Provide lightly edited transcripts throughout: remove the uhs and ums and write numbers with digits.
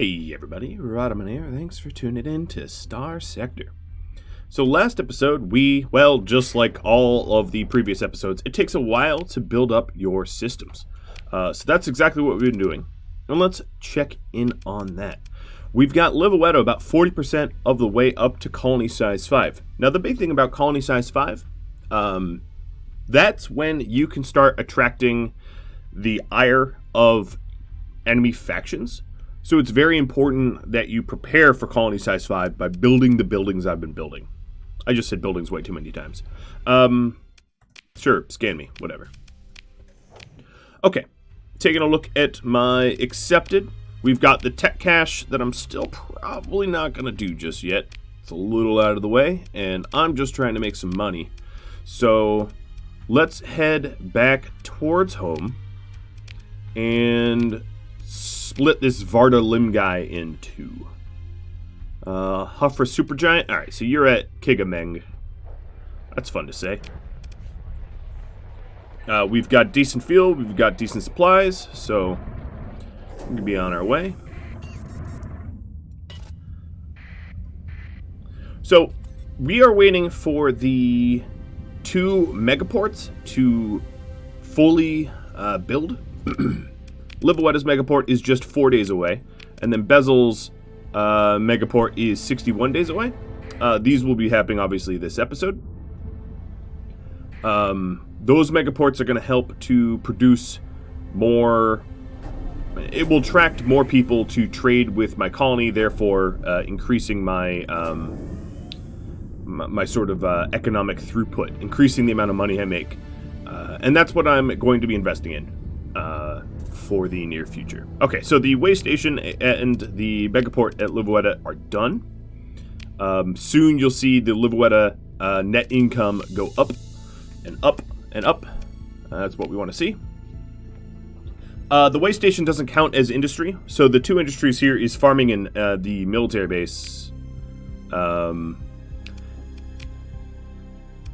Hey everybody, Rodman here. Thanks for tuning in to Starsector. So last episode, just like all of the previous episodes, it takes a while to build up your systems. So that's exactly what we've been doing. And let's check in on that. We've got LazyLib about 40% of the way up to colony size 5. Now the big thing about colony size 5, that's when you can start attracting the ire of enemy factions. So it's very important that you prepare for colony size 5 by building the buildings I've been building. I just said buildings way too many times. Sure, scan me, whatever. Okay, taking a look at my accepted. We've got the tech cache that I'm still probably not going to do just yet. It's a little out of the way, and I'm just trying to make some money. So let's head back towards home and split this Varda Lim guy in two. Huffer Supergiant. Alright, so you're at Kigameng. That's fun to say. We've got decent fuel, we've got decent supplies, so we're going to be on our way. So, we are waiting for the 2 megaports to fully build. LazyLib's megaport is just 4 days away, and then Bezel's megaport is 61 days away. These will be happening, obviously, this episode. Those megaports are going to help to produce more. It will attract more people to trade with my colony, therefore increasing my my sort of economic throughput, increasing the amount of money I make, and that's what I'm going to be investing in for the near future. Okay, so the way station and the megaport at LazyLib are done. Soon you'll see the LazyLib net income go up and up and up. That's what we want to see. The way station doesn't count as industry, so the 2 industries here is farming in the military base.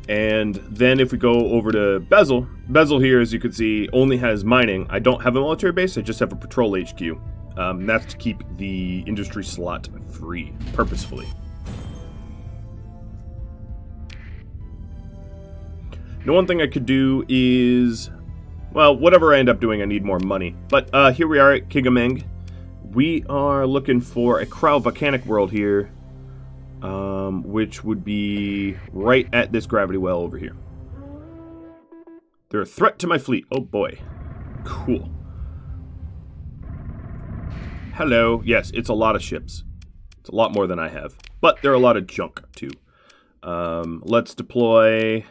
And then if we go over to Bezel here, as you can see, only has mining. I don't have a military base, I just have a patrol HQ. That's to keep the industry slot free, purposefully. Now, one thing I could do is, well, whatever I end up doing, I need more money. But here we are at Kigameng. We are looking for a Crow volcanic world here. Which would be right at this gravity well over here. They're a threat to my fleet. Oh boy. Cool. Hello. Yes, it's a lot of ships. It's a lot more than I have. But there are a lot of junk, too. Let's deploy.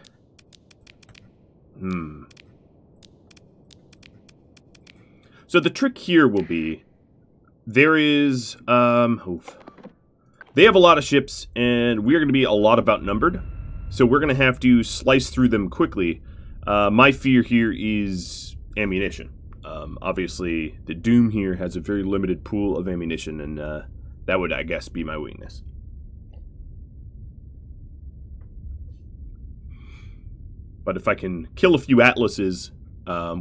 So the trick here will be, there is, they have a lot of ships, and we're going to be a lot of outnumbered. So we're going to have to slice through them quickly. My fear here is ammunition. Obviously, the Doom here has a very limited pool of ammunition, and that would, I guess, be my weakness. But if I can kill a few Atlases,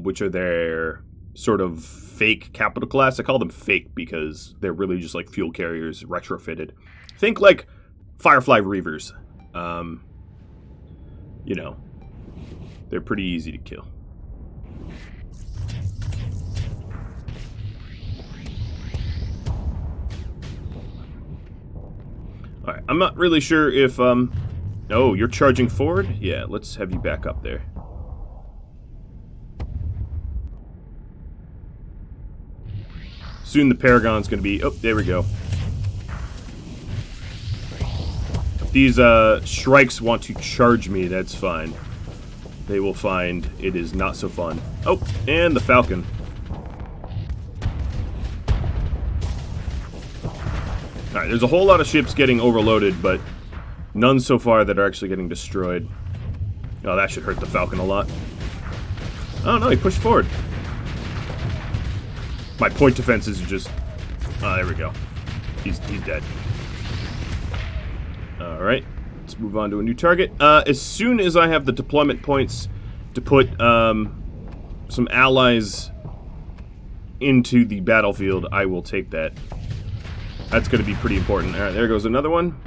which are their sort of fake capital class. I call them fake because they're really just like fuel carriers retrofitted. Think like Firefly Reavers. You know, they're pretty easy to kill. Alright, I'm not really sure if, oh, you're charging forward? Yeah, let's have you back up there. Soon the Paragon's going to be... Oh, there we go. If these Shrikes want to charge me, that's fine. They will find it is not so fun. Oh, and the Falcon. Alright, there's a whole lot of ships getting overloaded, but none so far that are actually getting destroyed. Oh, that should hurt the Falcon a lot. Oh, no, he pushed forward. My point defenses are just... Oh, there we go. He's dead. Alright, let's move on to a new target. As soon as I have the deployment points to put some allies into the battlefield, I will take that. That's going to be pretty important. All right, there goes another one.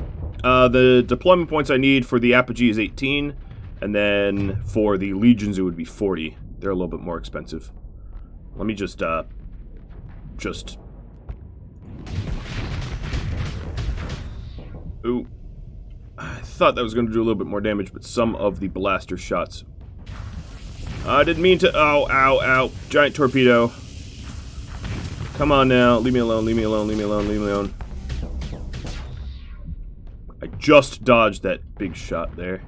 The deployment points I need for the Apogee is 18, and then for the Legions it would be 40. They're a little bit more expensive. Let me just... Ooh. I thought that was going to do a little bit more damage, but some of the blaster shots... I didn't mean to... Oh, ow, ow. Giant torpedo. Come on now. Leave me alone, leave me alone, leave me alone, leave me alone. I just dodged that big shot there.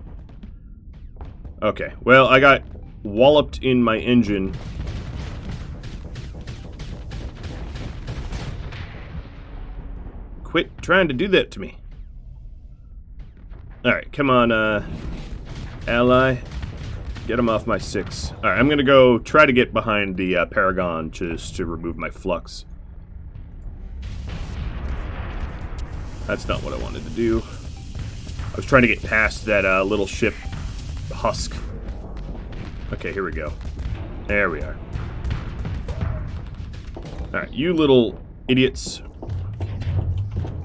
Okay, well, I got walloped in my engine. Quit trying to do that to me. Alright, come on, ally. Get him off my 6. Alright, I'm gonna go try to get behind the Paragon just to remove my flux. That's not what I wanted to do. I was trying to get past that little ship husk. Okay, here we go. There we are. Alright, you little idiots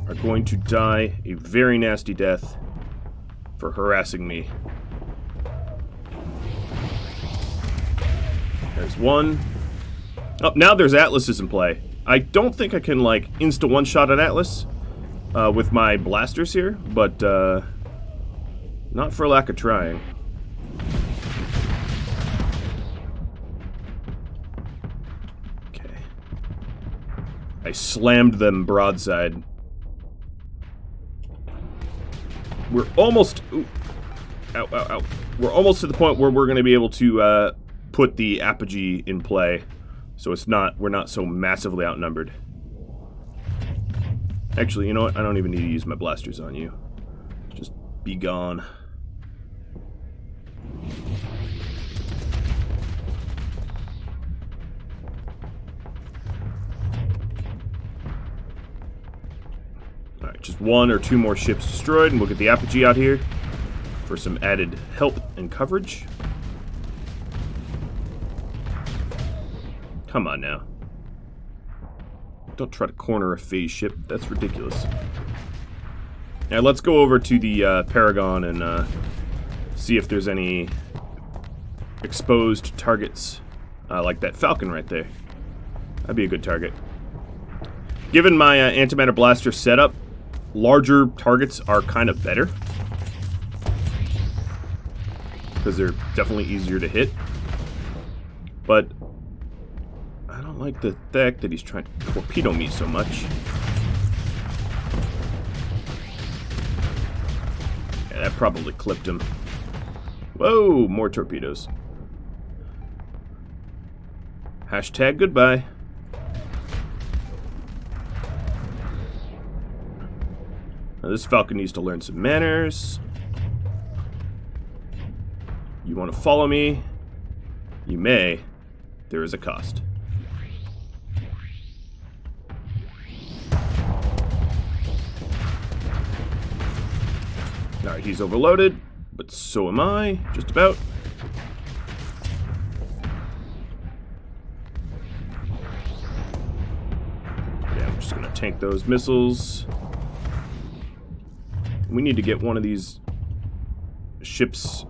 are going to die a very nasty death for harassing me. There's one. Oh, now there's Atlases in play. I don't think I can, like, insta-one-shot an Atlas with my blasters here, but not for lack of trying. Okay. I slammed them broadside. We're almost... Ooh. Ow, ow, ow. We're almost to the point where we're going to be able to put the Apogee in play, so we're not so massively outnumbered. Actually, you know what? I don't even need to use my blasters on you. Just be gone. Alright, just 1 or 2 more ships destroyed, and we'll get the Apogee out here for some added help and coverage. Come on now. Don't try to corner a phase ship. That's ridiculous. Now let's go over to the Paragon and see if there's any exposed targets like that Falcon right there. That'd be a good target. Given my antimatter blaster setup, larger targets are kind of better because they're definitely easier to hit. But I don't like the fact that he's trying to torpedo me so much. Yeah, that probably clipped him. Whoa, more torpedoes. Hashtag goodbye. Now this Falcon needs to learn some manners. You want to follow me? You may. There is a cost. Alright, he's overloaded, but so am I, just about. Yeah, I'm just gonna tank those missiles. We need to get one of these ships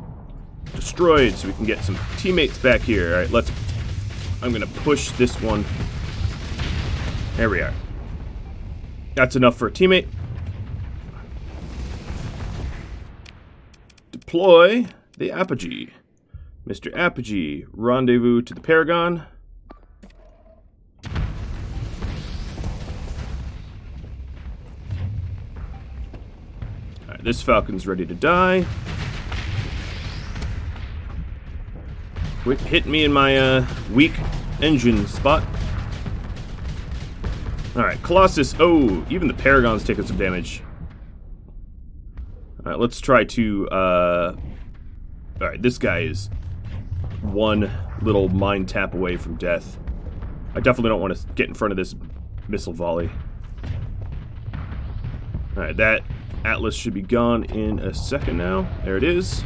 destroyed so we can get some teammates back here. Alright, I'm gonna push this one. There we are. That's enough for a teammate. Deploy the Apogee. Mr. Apogee, rendezvous to the Paragon. Alright, this Falcon's ready to die. Quit hitting me in my weak engine spot. Alright, Colossus. Oh, even the Paragon's taking some damage. Alright, let's try to, Alright, this guy is one little mine tap away from death. I definitely don't want to get in front of this missile volley. Alright, that Atlas should be gone in a second now. There it is.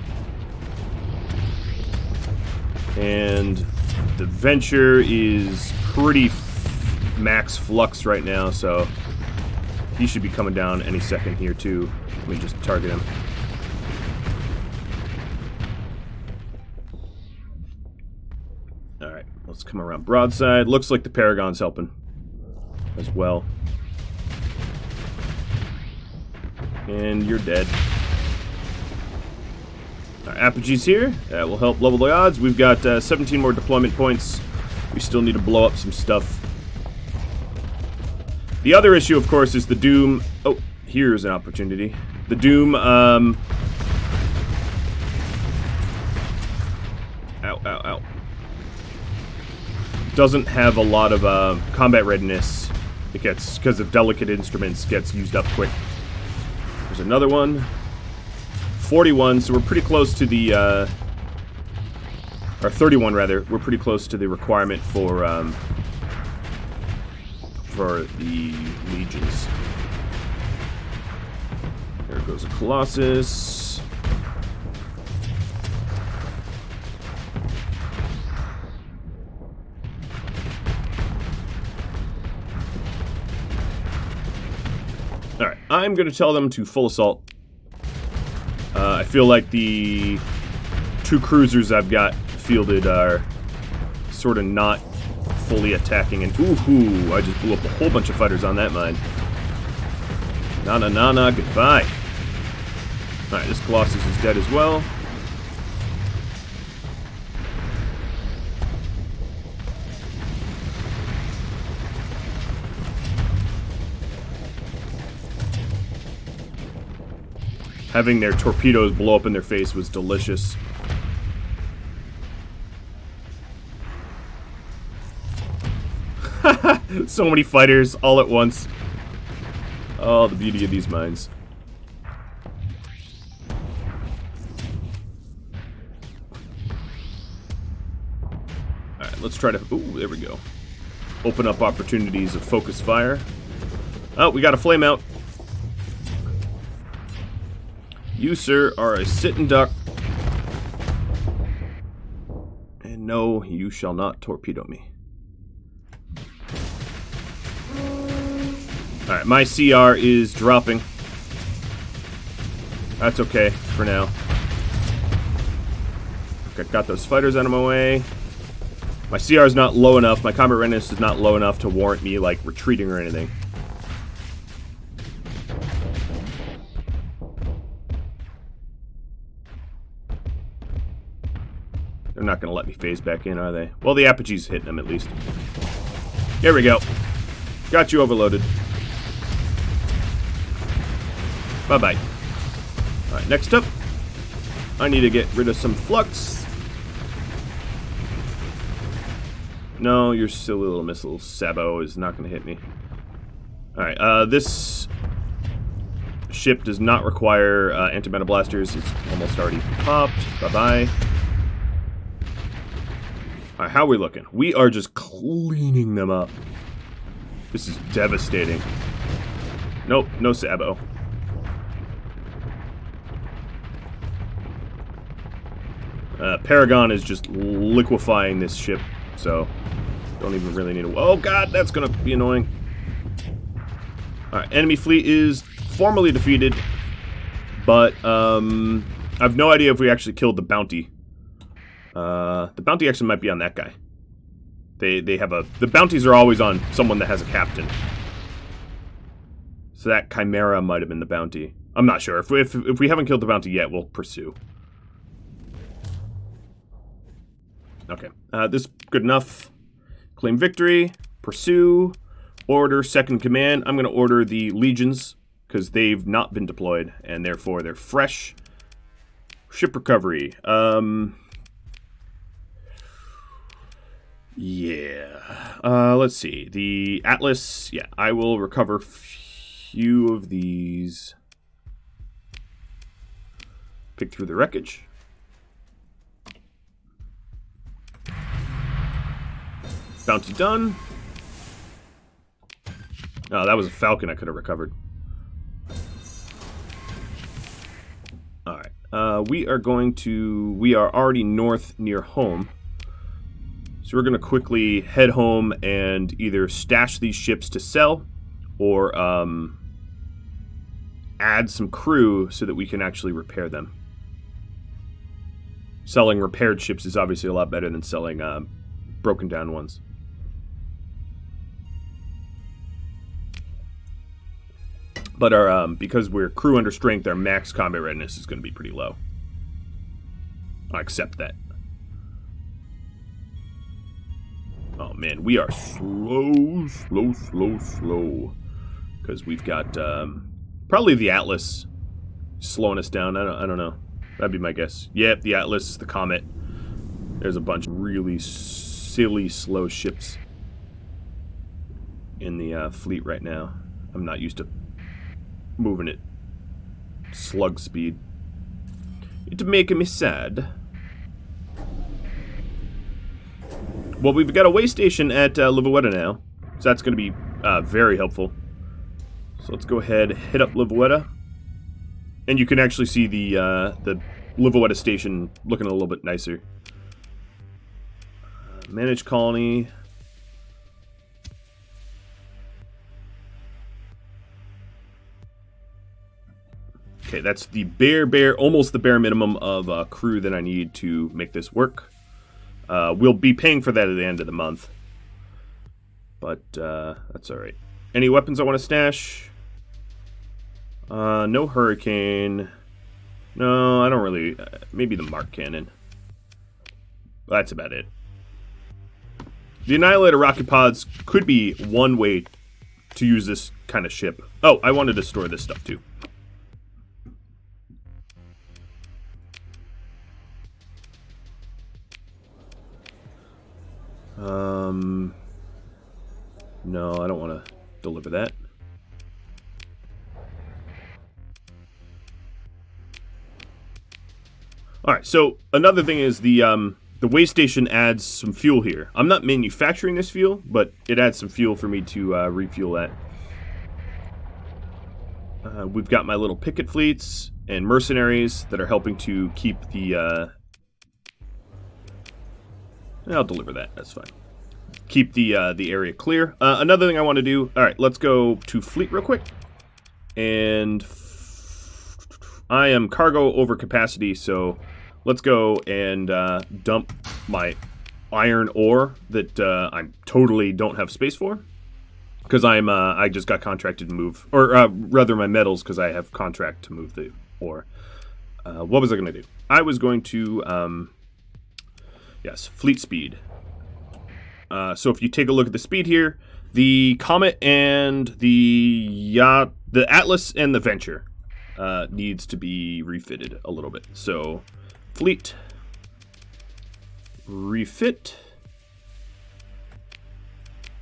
And the Venture is pretty max flux right now, so He should be coming down any second here, too. Let me just target him. Alright, let's come around broadside. Looks like the Paragon's helping as well. And you're dead. Apogee's here. That will help level the odds. We've got 17 more deployment points. We still need to blow up some stuff. The other issue, of course, is the Doom. Oh, here's an opportunity. The Doom, ow, ow, ow. Doesn't have a lot of combat readiness. It gets, because of delicate instruments, gets used up quick. There's another one. 41, so we're pretty close to the, or 31 rather, we're pretty close to the requirement for the legions. There goes a Colossus. Alright, I'm going to tell them to full assault. I feel like the 2 cruisers I've got fielded are sort of not fully attacking. And ooh, I just blew up a whole bunch of fighters on that mine. Na, goodbye. Alright, this Colossus is dead as well. Having their torpedoes blow up in their face was delicious. So many fighters all at once. Oh, the beauty of these mines. Alright, let's try to... Ooh, there we go. Open up opportunities of focus fire. Oh, we got a flame out. You, sir, are a sitting duck. And no, you shall not torpedo me. Alright, my CR is dropping. That's okay for now. Okay, got those fighters out of my way. My CR is not low enough. My combat readiness is not low enough to warrant me, like, retreating or anything. They're not going to let me phase back in, are they? Well, the Apogee's hitting them, at least. Here we go. Got you overloaded. Bye-bye. Alright, next up. I need to get rid of some flux. No, your silly little missile Sabo is not going to hit me. Alright, this ship does not require anti-meta blasters. It's almost already popped. Bye-bye. Alright, how are we looking? We are just cleaning them up. This is devastating. Nope, no Sabo. Paragon is just liquefying this ship, so don't even really need to... Oh god, that's gonna be annoying. Alright, enemy fleet is formally defeated, but I have no idea if we actually killed the bounty. The bounty actually might be on that guy. They have a... The bounties are always on someone that has a captain. So that Chimera might have been the bounty. I'm not sure. If we haven't killed the bounty yet, we'll pursue. Okay. This is good enough. Claim victory. Pursue. Order second command. I'm going to order the legions because they've not been deployed and therefore they're fresh. Ship recovery. Yeah. Let's see. The Atlas. Yeah, I will recover few of these. Pick through the wreckage. Bounty done. Oh, that was a Falcon I could have recovered. Alright. We are already north near home. So we're going to quickly head home and either stash these ships to sell or add some crew so that we can actually repair them. Selling repaired ships is obviously a lot better than selling broken down ones. But our because we're crew under strength, our max combat readiness is going to be pretty low. I accept that. Oh man, we are slow. Because we've got probably the Atlas slowing us down. I don't know. That'd be my guess. Yep, the Atlas, the Comet. There's a bunch of really silly slow ships in the fleet right now. I'm not used to moving at slug speed. It's making me sad. Well, we've got a way station at Livoetta now, so that's going to be very helpful. So let's go ahead, hit up Livoetta, and you can actually see the Livoetta station looking a little bit nicer. Manage colony. Okay, that's the almost the bare minimum of crew that I need to make this work. We'll be paying for that at the end of the month. But that's alright. Any weapons I want to stash? No Hurricane. No, I don't really... maybe the Mark Cannon. That's about it. The Annihilator rocket pods could be one way to use this kind of ship. Oh, I wanted to store this stuff too. No, I don't want to deliver that. Alright, so another thing is the way station adds some fuel here. I'm not manufacturing this fuel, but it adds some fuel for me to refuel that. We've got my little picket fleets and mercenaries that are helping to keep the... I'll deliver that, that's fine. Keep the area clear. Another thing I want to do... Alright, let's go to fleet real quick. And... I am cargo over capacity, so let's go and dump my iron ore that I totally don't have space for. Because I just got contracted to move... Or rather my metals, because I have contract to move the ore. What was I going to do? I was going to... yes, fleet speed. So if you take a look at the speed here, the Comet and the Atlas and the Venture needs to be refitted a little bit. So fleet, refit.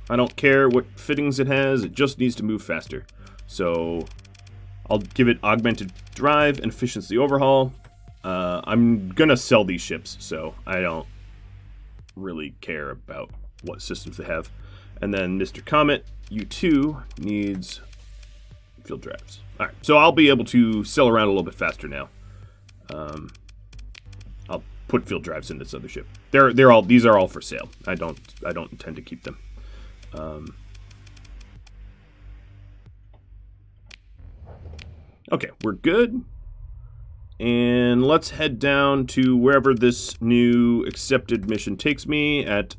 I don't care what fittings it has, it just needs to move faster. So I'll give it augmented drive and efficiency overhaul. I'm gonna sell these ships, so I don't really care about what systems they have. And then Mr. Comet, U2 needs field drives. Alright, so I'll be able to sell around a little bit faster now. I'll put field drives in this other ship. These are all for sale. I don't intend to keep them. Okay, we're good. And let's head down to wherever this new accepted mission takes me at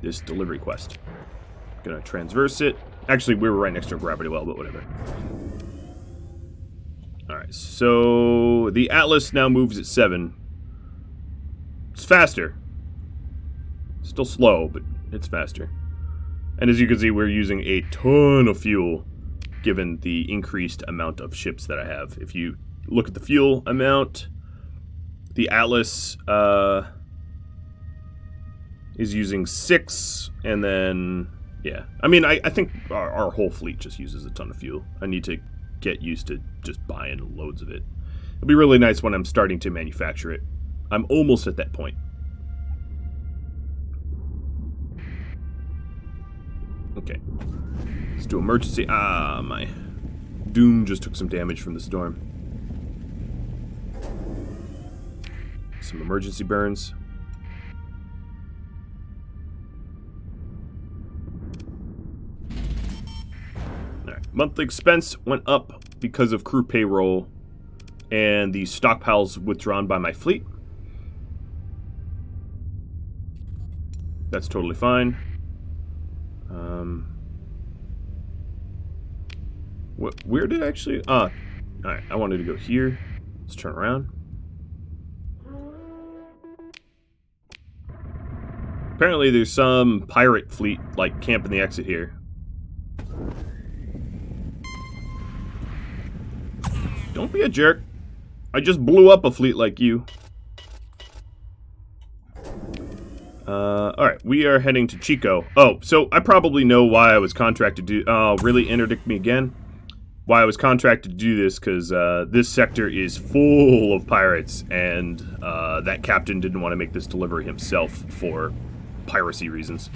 this delivery quest. Gonna transverse it. Actually, we were right next to a gravity well, but whatever. Alright, so the Atlas now moves at 7. It's faster. Still slow, but it's faster. And as you can see, we're using a ton of fuel given the increased amount of ships that I have. If you look at the fuel amount, the Atlas is using 6, and then, yeah. I mean, I think our whole fleet just uses a ton of fuel. I need to get used to just buying loads of it. It'll be really nice when I'm starting to manufacture it. I'm almost at that point. Okay. Let's do emergency. Ah, my Doom just took some damage from the storm. Some emergency burns. Alright, Monthly expense went up because of crew payroll and the stockpiles withdrawn by my fleet. That's totally fine. Where did I actually... alright, I wanted to go here. Let's turn around. Apparently there's some pirate fleet, like, camping the exit here. Don't be a jerk. I just blew up a fleet like you. Alright, we are heading to Chico. Oh, so I probably know why I was contracted to do... Oh, really? Interdict me again? Why I was contracted to do this, because this sector is full of pirates, and that captain didn't want to make this delivery himself for piracy reasons.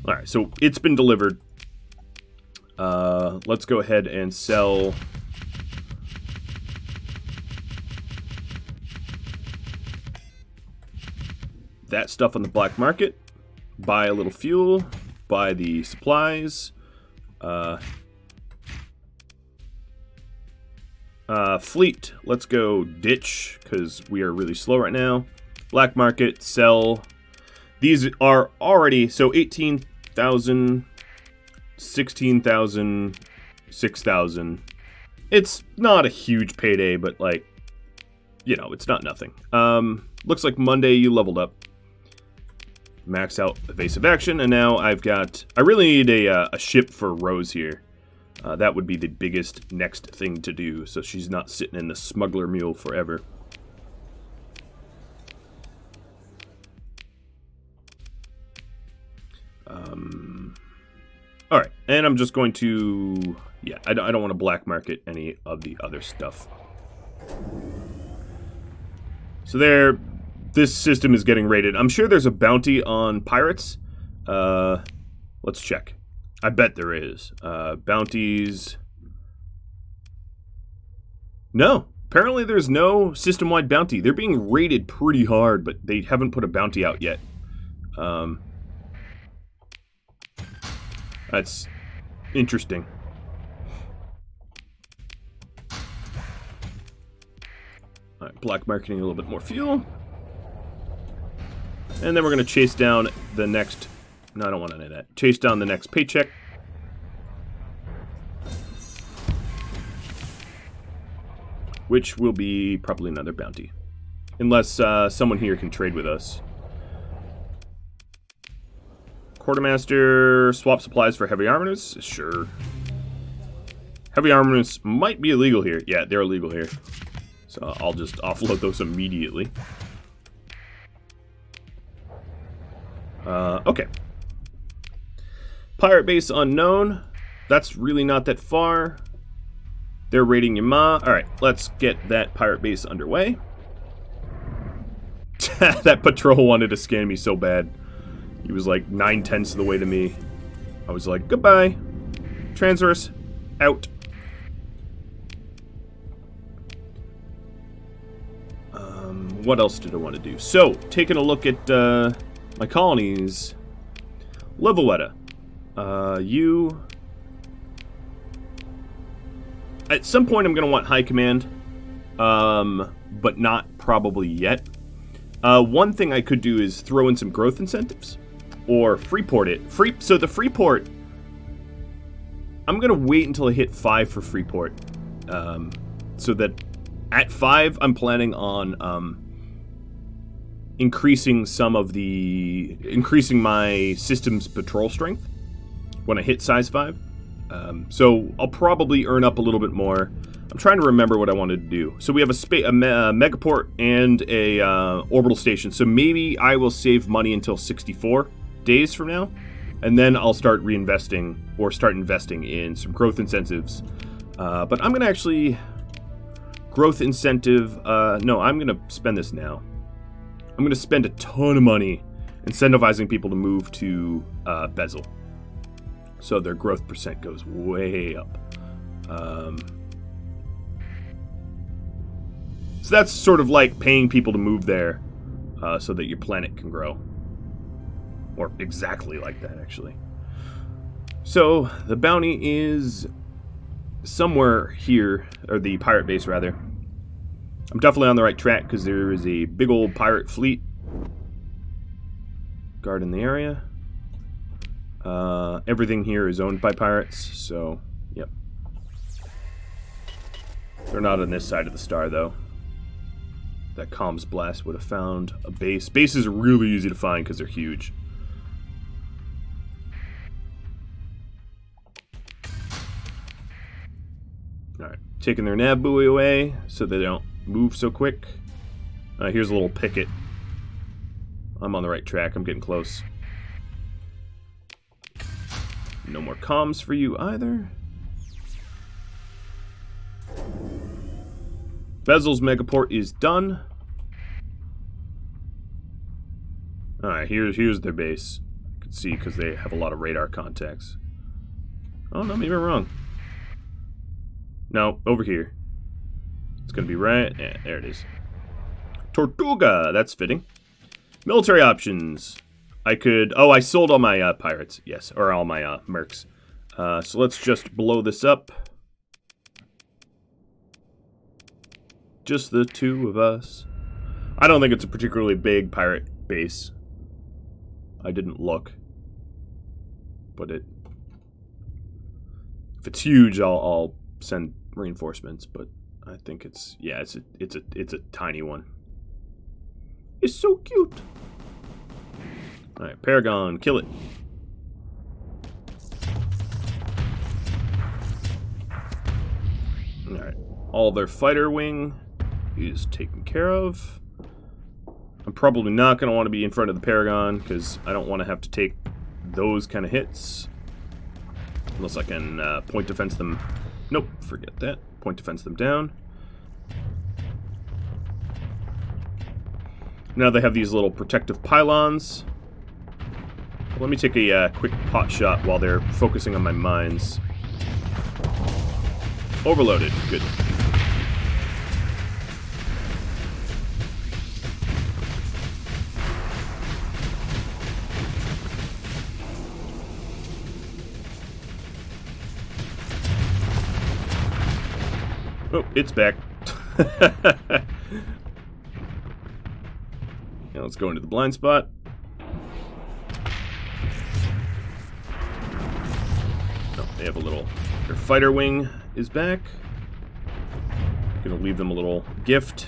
Alright, so it's been delivered. Let's go ahead and sell... that stuff on the black market. Buy a little fuel. Buy the supplies. Fleet. Let's go ditch, because we are really slow right now. Black market. Sell. These are already... so 18,000... 16,000... 6,000. It's not a huge payday, but, like, you know, it's not nothing. Looks like Monday you leveled up. Max out evasive action, and now I've got... I really need a ship for Rose here. That would be the biggest next thing to do, so she's not sitting in the smuggler mule forever. Alright, and I'm just going to... yeah, I don't want to black market any of the other stuff. So there... this system is getting raided. I'm sure there's a bounty on pirates. Let's check. I bet there is. Bounties. No. Apparently there's no system-wide bounty. They're being raided pretty hard, but they haven't put a bounty out yet. That's interesting. Alright, black marketing a little bit more fuel. And then we're going to chase down the next... no, I don't want any of that. Chase down the next paycheck. Which will be probably another bounty. Unless someone here can trade with us. Quartermaster, swap supplies for heavy armaments? Sure. Heavy armaments might be illegal here. Yeah, they're illegal here. So I'll just offload those immediately. Okay. Pirate base unknown. That's really not that far. They're raiding Yama. Alright, let's get that pirate base underway. That patrol wanted to scan me so bad. He was like 9/10 of the way to me. I was like, goodbye. Transverse. Out. What else did I want to do? So, taking a look at my colonies. Levelwetta. You... at some point I'm going to want high command. But not probably yet. One thing I could do is throw in some growth incentives. Or Freeport it. So the Freeport... I'm going to wait until I hit 5 for Freeport. So that at 5 I'm planning on... increasing my system's patrol strength when I hit size 5. So I'll probably earn up a little bit more. I'm trying to remember what I wanted to do. So we have a megaport and a orbital station. So maybe I will save money until 64 days from now, and then I'll start reinvesting or start investing in some growth incentives. But I'm gonna actually growth incentive. No, I'm gonna spend this now. I'm going to spend a ton of money incentivizing people to move to Bezel. So their growth percent goes way up. So that's sort of like paying people to move there so that your planet can grow. Or exactly like that, actually. So the bounty is somewhere here, or the pirate base rather. I'm definitely on the right track because there is a big old pirate fleet guarding the area. Everything here is owned by pirates, so yep. They're not on this side of the star though. That comms blast would have found a base. Bases are really easy to find because they're huge. Alright, taking their nav buoy away so they don't move so quick. Here's a little picket. I'm on the right track, I'm getting close. No more comms for you either. Bezel's megaport is done. Alright, here's their base. You can see because they have a lot of radar contacts. Oh no, maybe I'm wrong. No, over here. It's gonna be right. Yeah, there it is. Tortuga! That's fitting. Military options. I could... Oh, I sold all my pirates. Yes, or all my mercs. So let's just blow this up. Just the two of us. I don't think it's a particularly big pirate base. I didn't look. But if it's huge, I'll send reinforcements, but I think it's... Yeah, it's a tiny one. It's so cute. Alright, Paragon, kill it. Alright, all their fighter wing is taken care of. I'm probably not going to want to be in front of the Paragon because I don't want to have to take those kind of hits. Unless I can point defense them. Nope, forget that. Point defense them down. Now they have these little protective pylons. Let me take a quick pot shot while they're focusing on my mines. Overloaded. Good. Oh, it's back. Now let's go into the blind spot. Oh, they have a little... Their fighter wing is back. Gonna leave them a little gift.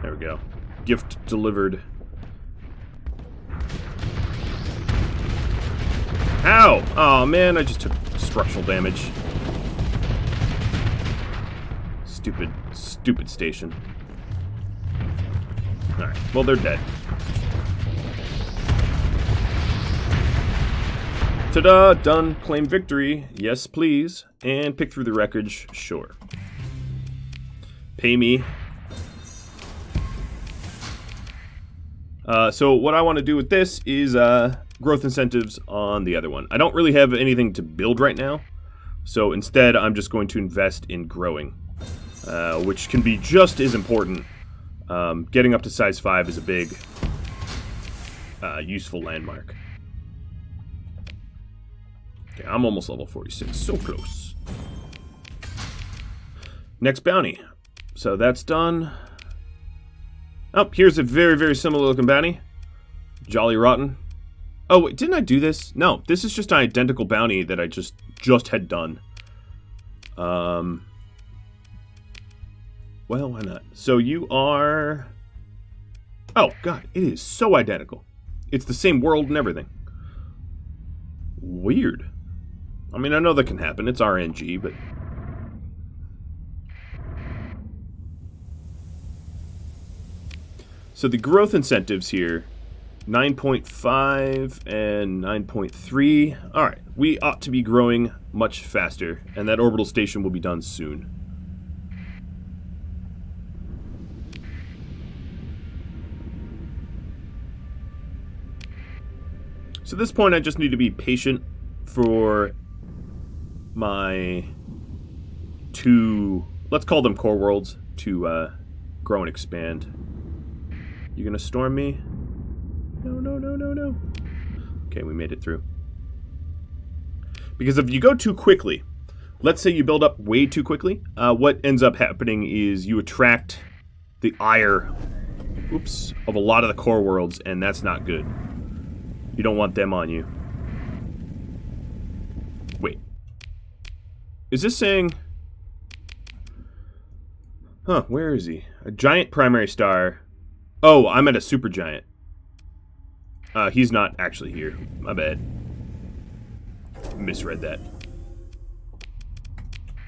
There we go. Gift delivered. Ow! Oh man, I just took structural damage. Stupid station. Alright, well they're dead. Ta-da! Done. Claim victory. Yes, please. And pick through the wreckage. Sure. Pay me. So what I want to do with this is growth incentives on the other one. I don't really have anything to build right now, so instead I'm just going to invest in growing, which can be just as important. Getting up to size 5 is a big, useful landmark. Okay, I'm almost level 46, so close. Next bounty. So that's done. Oh, here's a very, very similar looking bounty. Jolly Rotten. Oh, wait, didn't I do this? No, this is just an identical bounty that I just had done. Well, why not? So you are... Oh, God, it is so identical. It's the same world and everything. Weird. I mean, I know that can happen. It's RNG, but... So the growth incentives here, 9.5 and 9.3. Alright, we ought to be growing much faster, and that orbital station will be done soon. So at this point I just need to be patient for my two, let's call them core worlds, to grow and expand. You gonna storm me? No, no, no, no, no. Okay, we made it through. Because if you go too quickly, let's say you build up way too quickly, what ends up happening is you attract the ire, of a lot of the core worlds, and that's not good. You don't want them on you. Wait. Is this saying... Huh, where is he? A giant primary star. Oh, I'm at a supergiant. He's not actually here. My bad. Misread that.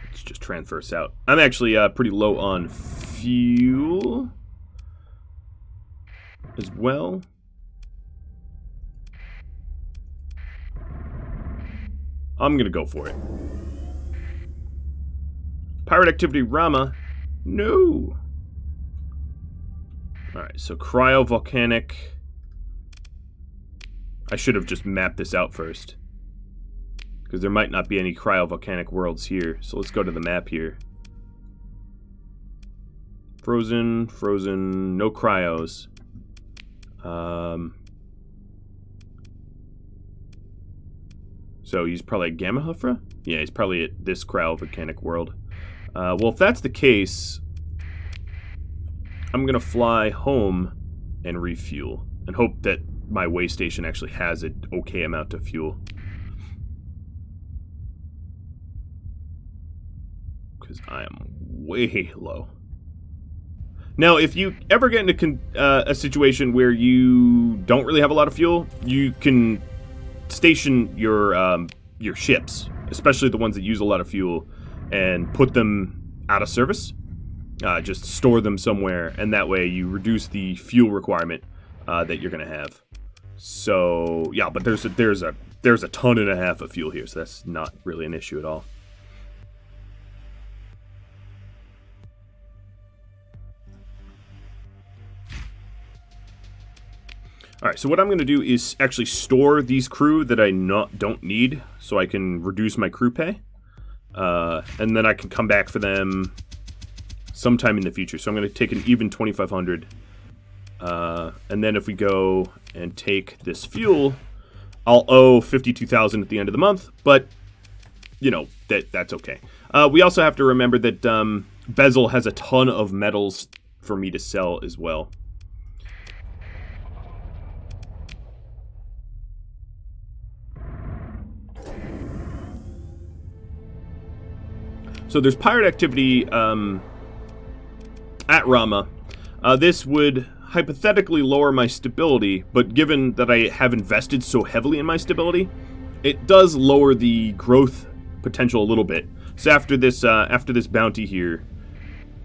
Let's just transfer us out. I'm actually pretty low on fuel as well. I'm gonna go for it. Pirate activity Rama. No. Alright, so cryovolcanic. I should have just mapped this out first, because there might not be any cryovolcanic worlds here. So let's go to the map here. Frozen, frozen, no cryos. So he's probably at Gamma Hufra? Yeah, he's probably at this cryovolcanic world. Well, if that's the case, I'm gonna fly home and refuel and hope that my way station actually has an okay amount of fuel. Because I am way low. Now, if you ever get into a situation where you don't really have a lot of fuel, you can station your ships, especially the ones that use a lot of fuel, and put them out of service. Just store them somewhere, and that way you reduce the fuel requirement that you're going to have. So yeah, but there's a ton and a half of fuel here, so that's not really an issue at all. Alright, so what I'm going to do is actually store these crew that I don't need, so I can reduce my crew pay. And then I can come back for them sometime in the future. So I'm going to take an even 2,500. And then if we go and take this fuel, I'll owe 52,000 at the end of the month, but, you know, that's okay. We also have to remember that Bezel has a ton of metals for me to sell as well. So there's pirate activity at Rama. This would hypothetically lower my stability, but given that I have invested so heavily in my stability, it does lower the growth potential a little bit. So after this bounty here,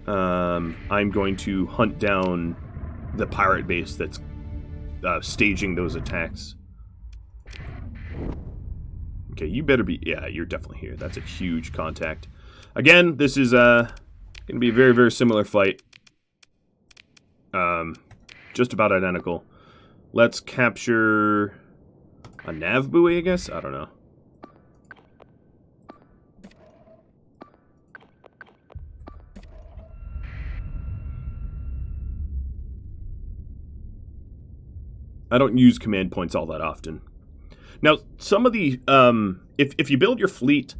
I'm going to hunt down the pirate base that's staging those attacks. Okay, you better be... Yeah, you're definitely here. That's a huge contact. Again, this is going to be a very, very similar fight. Just about identical. Let's capture a nav buoy, I guess? I don't know. I don't use command points all that often. Now, some of the... if you build your fleet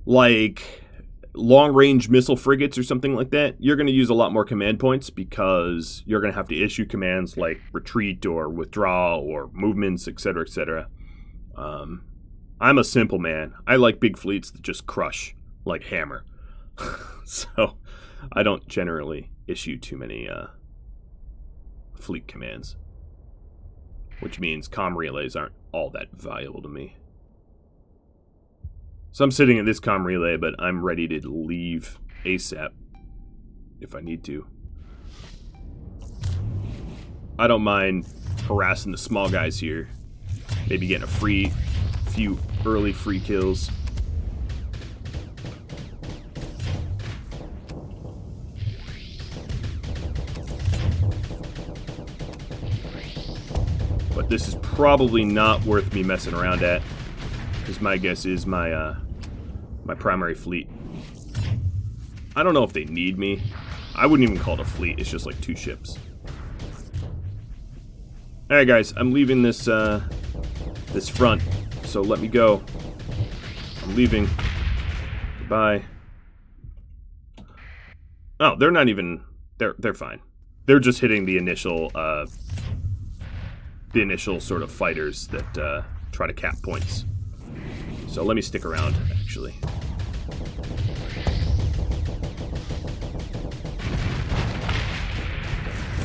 like long-range missile frigates or something like that, you're going to use a lot more command points because you're going to have to issue commands like retreat or withdraw or movements, etc., etc. I'm a simple man. I like big fleets that just crush like hammer. So I don't generally issue too many fleet commands, which means comm relays aren't all that valuable to me. So I'm sitting in this comm relay, but I'm ready to leave ASAP if I need to. I don't mind harassing the small guys here. Maybe getting a few early free kills. But this is probably not worth me messing around at, because my guess is my primary fleet. I don't know if they need me. I wouldn't even call it a fleet. It's just like 2 ships. Alright guys, I'm leaving this this front, so let me go. I'm leaving. Goodbye. Oh, they're not even... They're fine. They're just hitting the initial sort of fighters that try to cap points. So let me stick around, actually.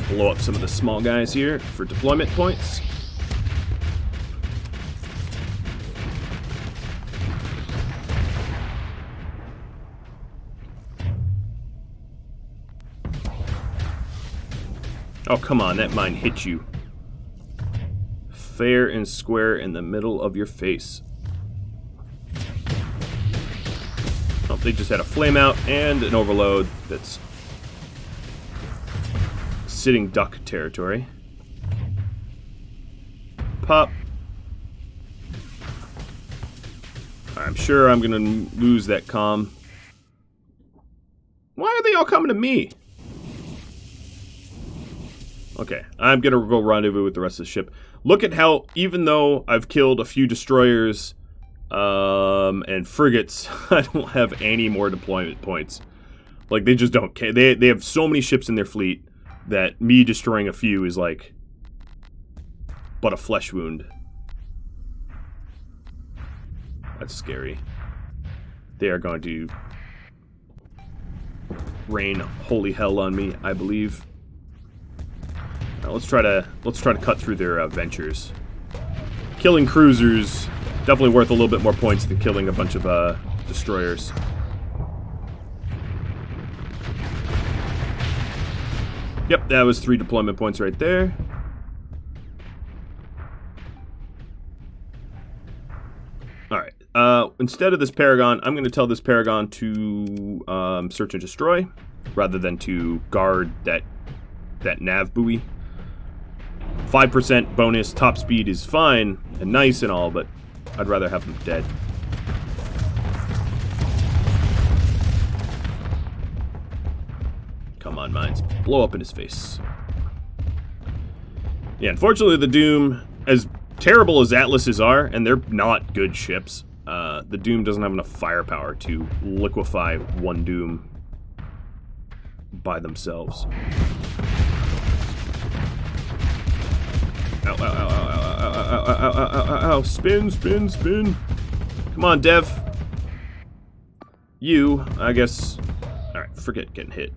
Blow up some of the small guys here for deployment points. Oh, come on, that mine hit you. Fair and square in the middle of your face. Oh, they just had a flame out and an overload that's sitting duck territory. Pop. I'm sure I'm gonna lose that comm. Why are they all coming to me? Okay, I'm gonna go rendezvous with the rest of the ship. Look at how, even though I've killed a few destroyers and frigates, I don't have any more deployment points. Like, they just don't care. They have so many ships in their fleet that me destroying a few is like but a flesh wound. That's scary. They are going to rain holy hell on me, I believe. Now, let's try to cut through their ventures. Killing cruisers definitely worth a little bit more points than killing a bunch of destroyers. Yep, that was 3 deployment points right there. Alright, instead of this Paragon, I'm going to tell this Paragon to search and destroy, rather than to guard that nav buoy. 5% bonus top speed is fine and nice and all, but I'd rather have them dead. Come on, mines. Blow up in his face. Yeah, unfortunately the Doom, as terrible as Atlases are, and they're not good ships, the Doom doesn't have enough firepower to liquefy one Doom by themselves. Ow, ow, ow, ow, ow, ow, ow, ow, ow, ow, spin, spin, spin. Come on, Dev. You, I guess... Alright, forget getting hit.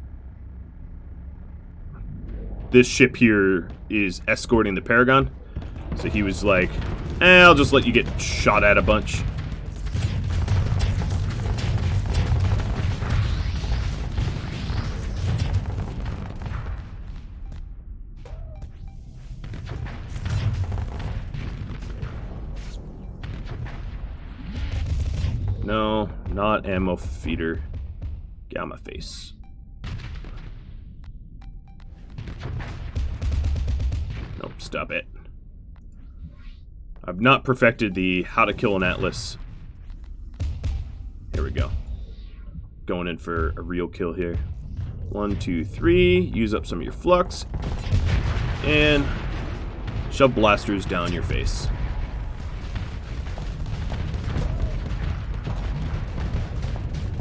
This ship here is escorting the Paragon. So he was like, I'll just let you get shot at a bunch. No, not ammo feeder. Get out of my face. Nope, stop it. I've not perfected the how to kill an Atlas. Here we go. Going in for a real kill here. 1, 2, 3. Use up some of your flux. And shove blasters down your face.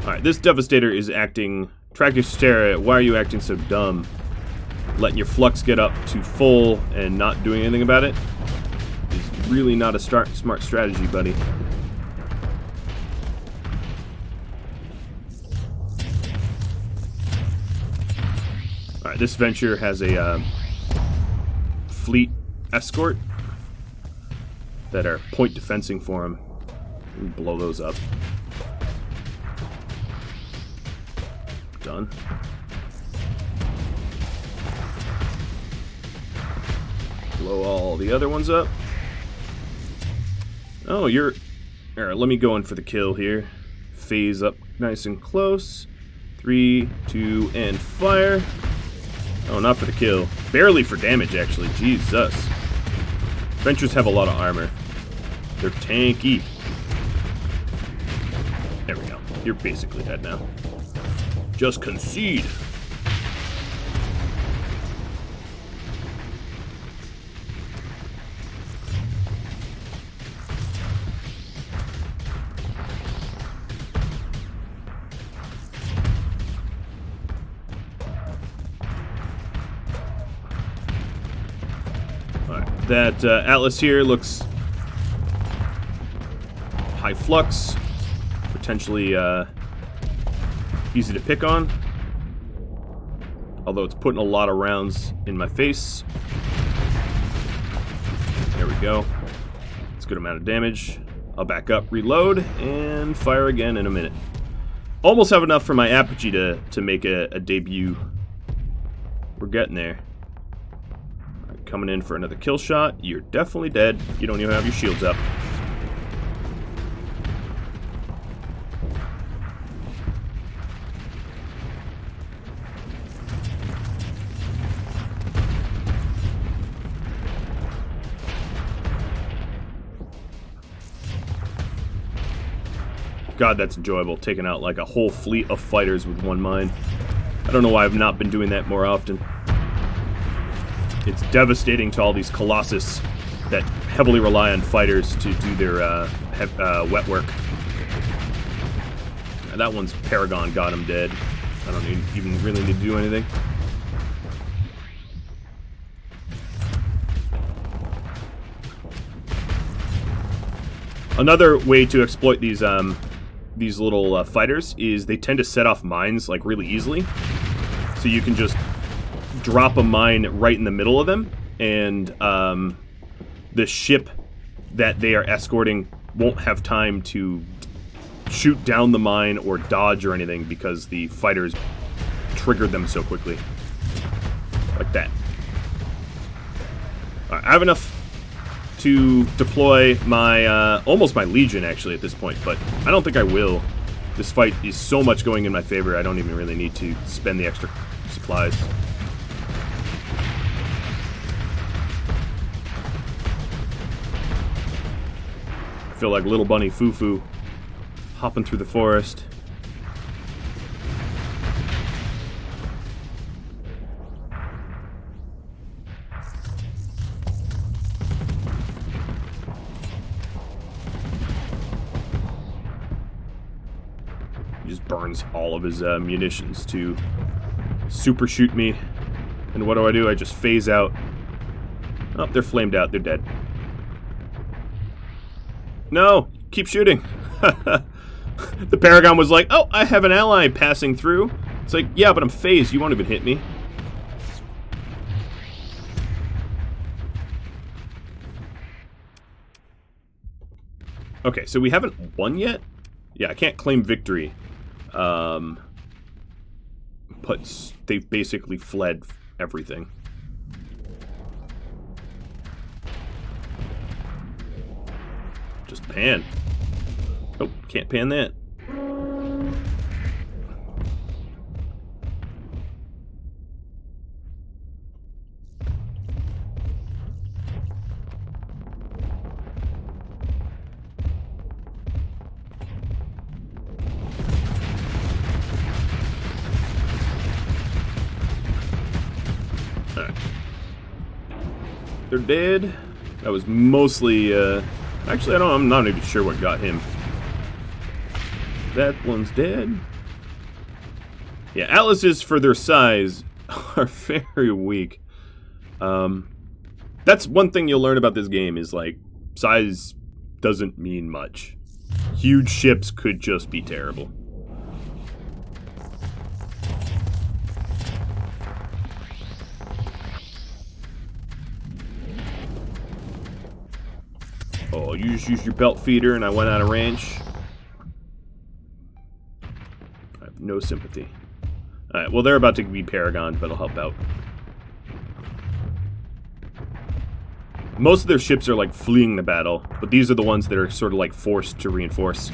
Alright, this Devastator is acting... Trachysteria, why are you acting so dumb? Letting your flux get up to full and not doing anything about it is really not a smart strategy, buddy. Alright, this venture has a fleet escort that are point defensing for him. Blow those up. Done. Blow all the other ones up. Oh, you're... Alright, let me go in for the kill here. Phase up nice and close. 3, 2, and fire. Oh, not for the kill. Barely for damage, actually. Jesus. Ventures have a lot of armor. They're tanky. There we go. You're basically dead now. Just concede. That Atlas here looks high flux, potentially easy to pick on. Although it's putting a lot of rounds in my face. There we go. It's a good amount of damage. I'll back up, reload, and fire again in a minute. Almost have enough for my apogee to make a debut. We're getting there. Right, coming in for another kill shot. You're definitely dead. You don't even have your shields up. God, that's enjoyable, taking out like a whole fleet of fighters with one mine. I don't know why I've not been doing that more often. It's devastating to all these colossus that heavily rely on fighters to do their wet work. And that one's Paragon got him dead. I don't even really need to do anything. Another way to exploit these little fighters is they tend to set off mines like really easily. So you can just drop a mine right in the middle of them, and the ship that they are escorting won't have time to shoot down the mine or dodge or anything because the fighters triggered them so quickly. Like that. All right, I have enough to deploy my, almost my Legion actually at this point, but I don't think I will. This fight is so much going in my favor, I don't even really need to spend the extra supplies. I feel like little bunny Foo-Foo hopping through the forest. He just burns all of his munitions to super shoot me. And what do? I just phase out. Oh, they're flamed out. They're dead. No! Keep shooting! The Paragon was like, oh, I have an ally passing through. It's like, yeah, but I'm phased. You won't even hit me. Okay, so we haven't won yet? Yeah, I can't claim victory. But they've basically fled everything. Just pan. Oh, can't pan that. Alright. They're dead. That was mostly, actually, I'm not even sure what got him. That one's dead. Yeah, Atlases, for their size, are very weak. That's one thing you'll learn about this game is, like, size doesn't mean much. Huge ships could just be terrible. Oh, you just used your belt feeder and I went out of range. I have no sympathy. Alright, well, they're about to be Paragon, but it'll help out. Most of their ships are like fleeing the battle, but these are the ones that are sort of like forced to reinforce.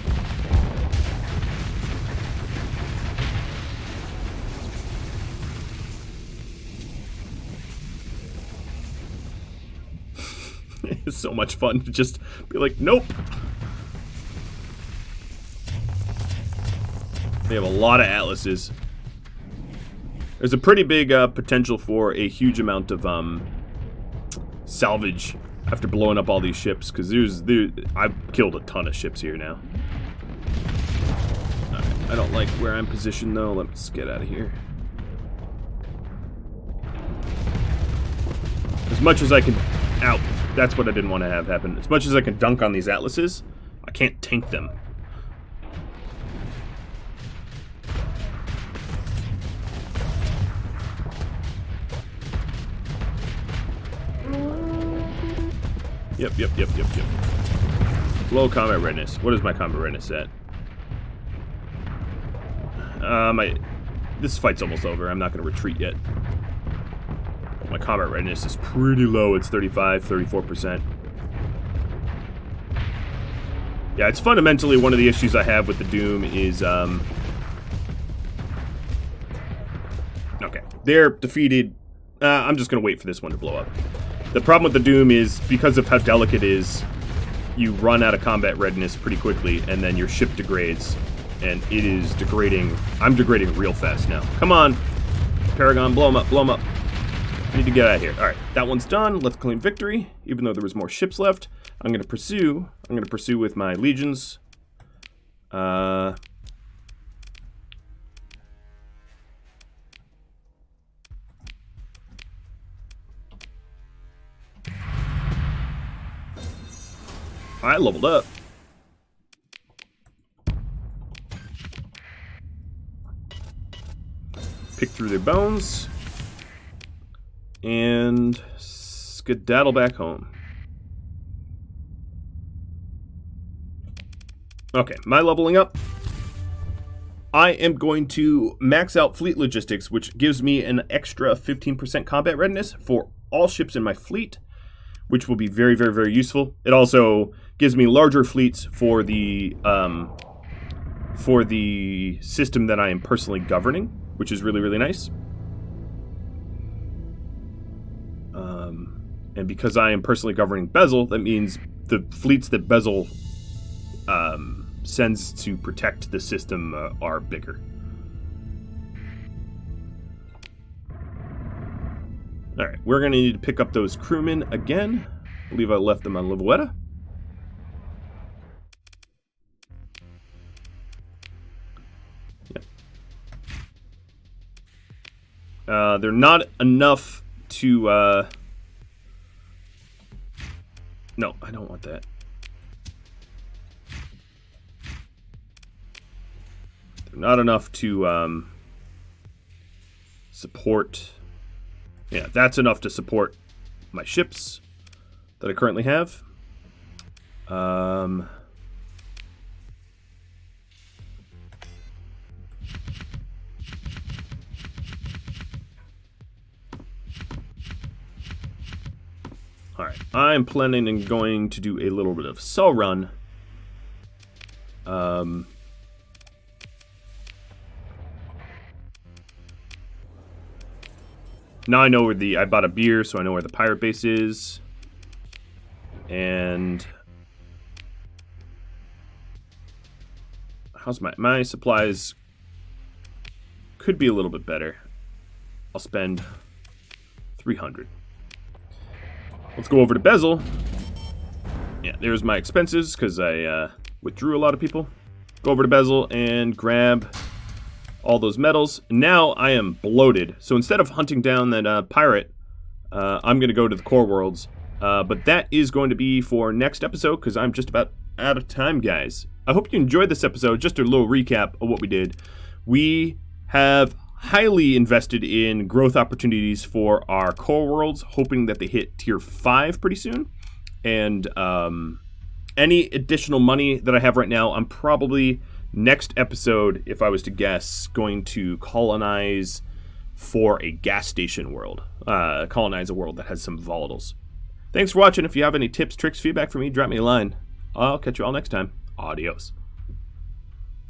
It's so much fun to just be like, nope. They have a lot of Atlases. There's a pretty big potential for a huge amount of salvage after blowing up all these ships, because I've killed a ton of ships here now. Right, I don't like where I'm positioned though. Let's get out of here. As much as I can. Out. That's what I didn't want to have happen. As much as I can dunk on these atlases, I can't tank them. Yep. Low combat readiness. What is my combat readiness at? This fight's almost over. I'm not going to retreat yet. My combat readiness is pretty low. It's 34%. Yeah, it's fundamentally one of the issues I have with the Doom is, okay, they're defeated. I'm just going to wait for this one to blow up. The problem with the Doom is, because of how delicate it is, you run out of combat readiness pretty quickly, and then your ship degrades, and it is degrading. I'm degrading real fast now. Come on, Paragon, blow them up. I need to get out of here. All right, that one's done. Let's claim victory, even though there was more ships left. I'm going to pursue with my legions. I leveled up. Pick through their bones. And skedaddle back home. Okay, my leveling up. I am going to max out fleet logistics, which gives me an extra 15% combat readiness for all ships in my fleet, which will be very, very, very useful. It also gives me larger fleets for the system that I am personally governing, which is really, really nice. And because I am personally governing Bezel, that means the fleets that Bezel sends to protect the system are bigger. Alright, we're going to need to pick up those crewmen again. I believe I left them on Livueta. Yep. They're not enough to... No, I don't want that. They're not enough to support... Yeah, that's enough to support my ships that I currently have. Alright, I'm planning on going to do a little bit of cell run. Now I know where I bought a beer, so I know where the pirate base is. And how's my supplies could be a little bit better. I'll spend 300. Let's go over to Bezel. Yeah, there's my expenses because I withdrew a lot of people. Go over to Bezel and grab all those metals. Now I am bloated. So instead of hunting down that pirate, I'm going to go to the core worlds. But that is going to be for next episode because I'm just about out of time, guys. I hope you enjoyed this episode. Just a little recap of what we did. We have highly invested in growth opportunities for our core worlds, hoping that they hit tier 5 pretty soon. And any additional money that I have right now, I'm probably, next episode, if I was to guess, going to colonize for a gas station world. Colonize a world that has some volatiles. Thanks for watching. If you have any tips, tricks, feedback for me, drop me a line. I'll catch you all next time. Adios.